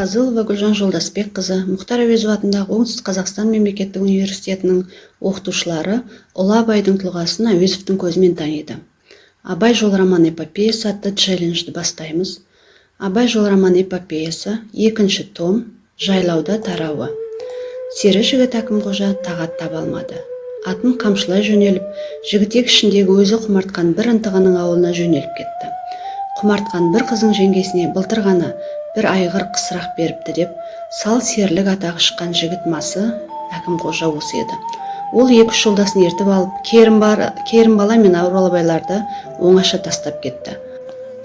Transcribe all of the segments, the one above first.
Фазылова Гүлжан Жолдасбекқызы Мұхтар Әуезов атындағы Оңтүстік Қазақстан мемлекеттік университетінің оқытушылары Ұлы Абайдың тұлғасын Әуезовтың көзімен таниды. Абай жол роман эпопеясы атты челленджді бастаймыз. Абай жол роман эпопеясы 2-ші том, жайлауда тарауы. Сері жігіт Әкімқожа тағат таба алмады. Атын қамшылай жөнеліп, жігітек ішіндегі өзі құмартқан бір ынтығының ауылына жөнеліп кетті. Құмартқан бір қызың жеңгесіне былтыр ғана бір айғыр қысырақ беріпті деп, сал серлік атағы шыққан жігіт масы Әкімқожа осы еді. Ол 2-3 жолдасын ертіп алып, Керімбала мен Оралбайларды оңаша тастап кетті.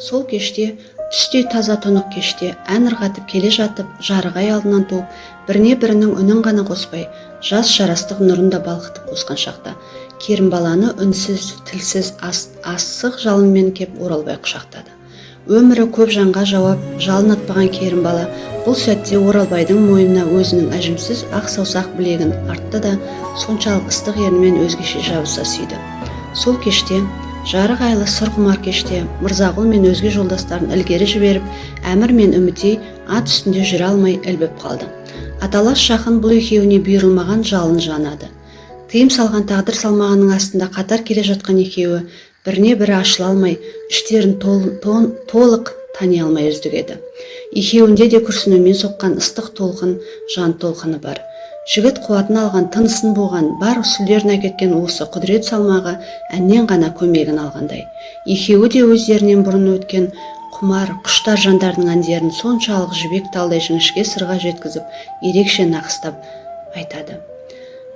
Сол кеште, түстей таза тұнық кеште, ән ырғатып келе жатып, жарығай алдынан туып, біріне-бірінің үнін ғана қоспай, жас жарастық нұрында балқытып қосқан шақта, Керімбаланы үнсіз, тілсіз, асық жалынмен кеп Оралбай құшақтады. Өмірі көп жанға жауап, жалын атпаған Керімбала бұл сәтте Оралбайдың мойнына өзінің әжімсіз ақ саусақ білегін артты да, соншалық ыстық ернімен өзгеше жабыса сүйді. Сол кеште, жарық айлы сұрқұмар кеште, Мырзағұл мен өзге жолдастарын ілгері жіберіп, Әмір мен Үмітей ат үстінде жүре алмай ілбіп қалды. Аталас жақын бұл екеуіне бұйырылмаған жалын жанады. Тыйым салған тағдыр салмағының астында қатар келе жатқан екеуі біріне-бірі ашыла алмай, іштерін толық тани алмай үздігеді. Екеуінде де күрсінумен соққан ыстық толқын, жан толқыны бар. Жігіт қуатын алған, тынысын буған, бар сүлдерін әкеткен осы құдірет салмағы әннен ғана көмегін алғандай. Екеуі де өздерінен бұрын өткен құмар, құштар жандардың әндерін соншалық жібек талдай жіңішке сырға жеткізіп, ерекше нақыстап айтады.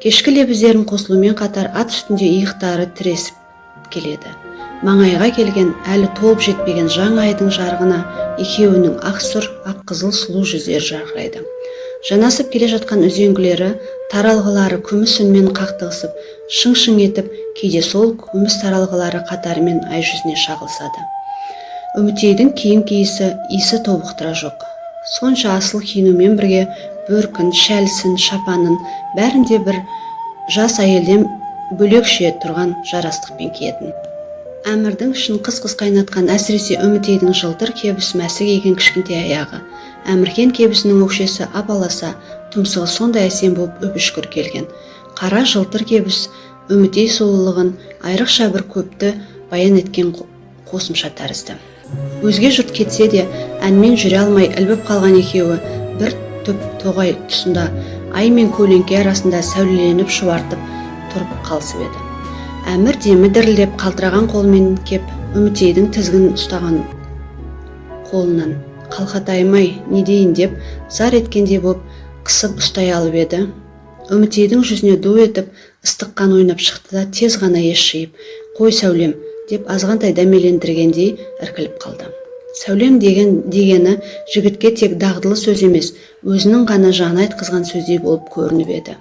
Кешкі лебіздерін қосылумен қатар ат үстінде иықтары тіресіп келеді. Маңайға келген, әлі толып жетпеген жаңа айдың жарығына екеуінің ақ сұр, ақ қызыл сұлу жүздері жарқырайды. Жанасып келе жатқан үзеңгілері, таралғылары күміс үнмен қақтығысып, шың-шың етіп, кейде сол күміс таралғылары қатарымен ай жүзіне шағылысады. Үмітейдің киім киісі, иісі тобықтыра жоқ. Сонша асыл киінумен бірге бөркін, шәлісін, шапанын бәрінде бір жас әйелден бөлекше тұрған жарастықпен киетін. Әмірдің ішін қыс-қыс қайнатқан, әсіресе Үмітейдің жылтыр кебіс мәсі киген кішкентай аяғы. Әміркен кебісінің өкшесі ап-аласа, тұмсығы сондай әсем болып өпішкір келген. Қара жылтыр кебіс Үмітей сұлулығын айрықша бір көпті баян еткен қосымша тәрізді. Өзге жұрт кетсе де, әнмен жүре алмай ілбіп қалған екеуі бір түп тоғай тұсында ай мен көлеңке арасында сәулеленіп шұбартып тұрып қалысып еді. Әмір демі дірілдеп қалтыраған қолмен кеп Үмітейдің тізгінін ұстаған қолынан қалқатаймай не дейін деп зар еткенде боп қысып ұстай алып еді. Үмітейдің жүзіне ду етіп ыстық қан ойнап шықты да тез ғана ес жиып, қой сәулем деп азғантай дәмелендіргендей іркіліп қалды. Сәулем дегені жігітке тек дағдылы сөз емес, өзінің ғана жаны айтқызған сөздей болып көрініп еді.